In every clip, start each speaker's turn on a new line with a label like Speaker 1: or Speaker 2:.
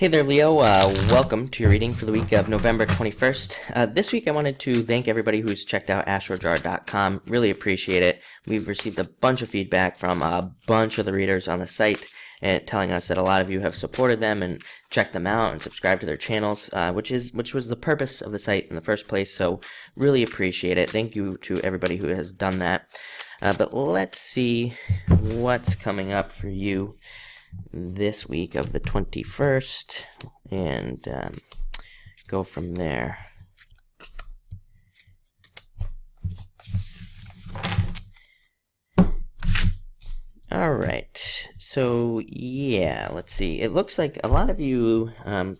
Speaker 1: Hey there, Leo. Welcome to your reading for the week of November 21st. This week, I wanted to thank everybody who's checked out astrojar.com. Really appreciate it. We've received a bunch of feedback from a bunch of the readers on the site and telling us that a lot of you have supported them and checked them out and subscribed to their channels, which was the purpose of the site in the first place. So really appreciate it. Thank you to everybody who has done that. But let's see what's coming up for you this week of the 21st and go from there. All right, so yeah, let's see. It looks like a lot of you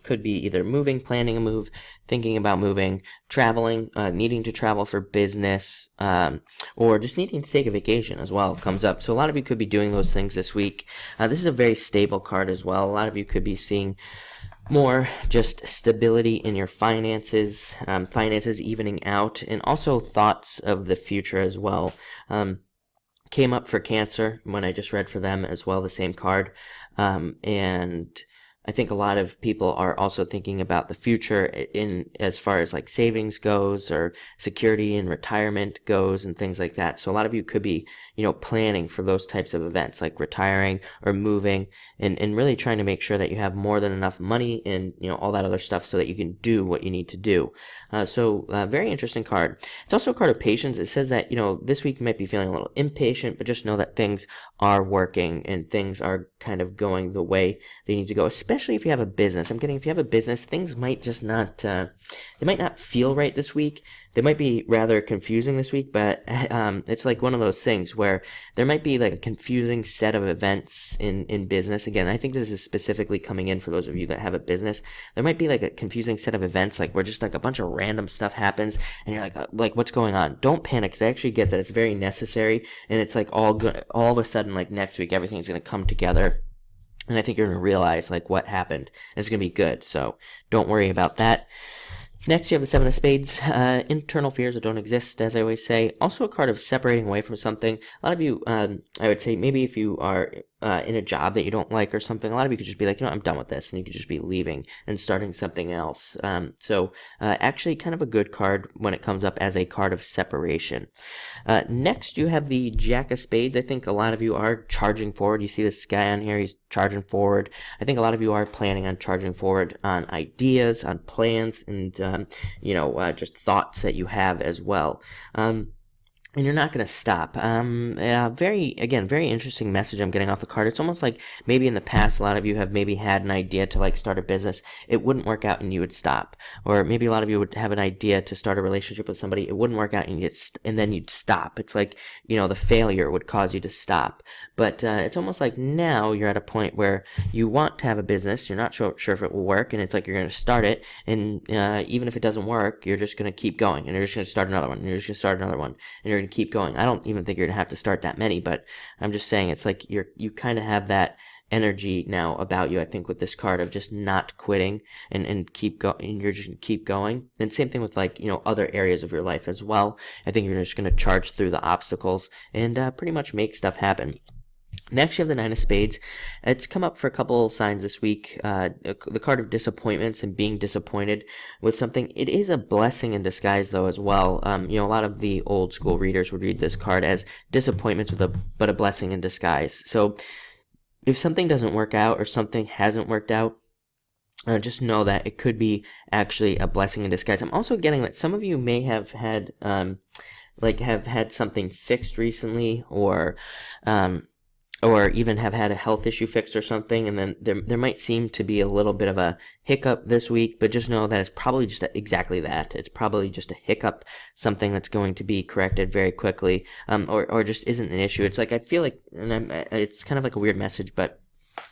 Speaker 1: could be either moving, planning a move, thinking about moving, traveling, needing to travel for business, or just needing to take a vacation as well comes up. So a lot of you could be doing those things this week. This is a very stable card as well. A lot of you could be seeing more just stability in your finances, finances evening out, and also thoughts of the future as well. Came up for Cancer when I just read for them as well, the same card. And I think a lot of people are also thinking about the future in as far as like savings goes or security and retirement goes and things like that. So a lot of you could be, planning for those types of events like retiring or moving and really trying to make sure that you have more than enough money and, all that other stuff so that you can do what you need to do. So very interesting card. It's also a card of patience. It says that, this week you might be feeling a little impatient, but just know that things are working and things are kind of going the way they need to go, especially if you have a business. I'm getting if you have a business, things might just not, they might not feel right this week. They might be rather confusing this week, but it's like one of those things where there might be like a confusing set of events in business. Again, I think this is specifically coming in for those of you that have a business. There might be like a confusing set of events, like where just like a bunch of random stuff happens, and you're like what's going on? Don't panic, because I actually get that it's very necessary, and it's like all of a sudden, like next week, everything's going to come together. And I think you're going to realize like what happened. It's going to be good. So don't worry about that. Next, you have the Seven of Spades. Internal fears that don't exist, as I always say. Also a card of separating away from something. A lot of you, I would say, maybe if you are in a job that you don't like or something, a lot of you could just be like, I'm done with this, and you could just be leaving and starting something else. So actually kind of a good card when it comes up as a card of separation. Next, you have the Jack of Spades. I think a lot of you are charging forward. You see this guy on here, he's charging forward. I think a lot of you are planning on charging forward on ideas, on plans, and just thoughts that you have as well. And you're not going to stop. Very interesting message I'm getting off the card. It's almost like maybe in the past, a lot of you have maybe had an idea to like start a business. It wouldn't work out and you would stop. Or maybe a lot of you would have an idea to start a relationship with somebody. It wouldn't work out and then you'd stop. It's like, the failure would cause you to stop. But it's almost like now you're at a point where you want to have a business. You're not sure if it will work. And it's like you're going to start it. And even if it doesn't work, you're just going to keep going. And you're just going to start another one. And you're just going to start another one. And you're keep going. I don't even think you're gonna have to start that many, but I'm just saying it's like you kind of have that energy now about you, I think, with this card of just not quitting and keep going, and you're just gonna keep going. And same thing with like other areas of your life as well. I think you're just gonna charge through the obstacles and pretty much make stuff happen. Next, you have the Nine of Spades. It's come up for a couple signs this week. The card of disappointments and being disappointed with something. It is a blessing in disguise, though, as well. A lot of the old school readers would read this card as disappointments but a blessing in disguise. So if something doesn't work out or something hasn't worked out, just know that it could be actually a blessing in disguise. I'm also getting that some of you may have had have had something fixed recently, or even have had a health issue fixed or something, and then there might seem to be a little bit of a hiccup this week, but just know that it's probably just exactly that. It's probably just a hiccup, something that's going to be corrected very quickly, or just isn't an issue. It's like I feel like, it's kind of like a weird message, but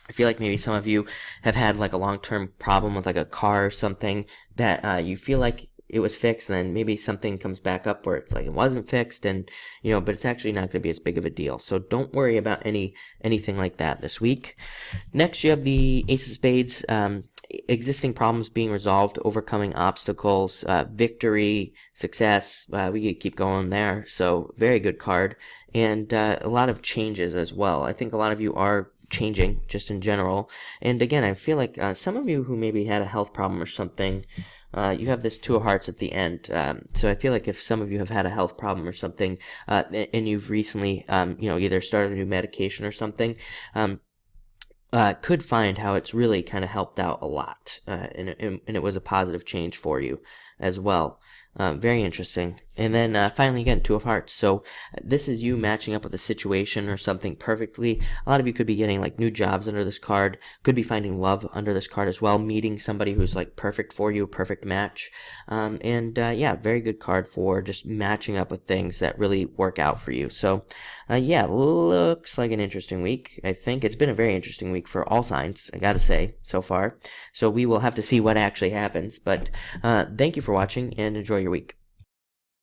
Speaker 1: I feel like maybe some of you have had like a long-term problem with like a car or something that you feel like it was fixed, and then maybe something comes back up where it's like it wasn't fixed, and but it's actually not going to be as big of a deal. So don't worry about anything like that this week. Next, you have the Ace of Spades. Existing problems being resolved, overcoming obstacles, victory, success. We could keep going there. So very good card, and a lot of changes as well. I think a lot of you are changing just in general. And again, I feel like some of you who maybe had a health problem or something, you have this Two of Hearts at the end. So I feel like if some of you have had a health problem or something, and you've recently, either started a new medication or something, could find how it's really kind of helped out a lot, and it was a positive change for you as well. Very interesting. And then finally, again, Two of Hearts. So this is you matching up with a situation or something perfectly. A lot of you could be getting like new jobs under this card, could be finding love under this card as well, meeting somebody who's like perfect for you, perfect match. Yeah, very good card for just matching up with things that really work out for you. So yeah, looks like an interesting week. I think it's been a very interesting week for all signs, I gotta say, so far. So we will have to see what actually happens. But thank you for watching and enjoy your week.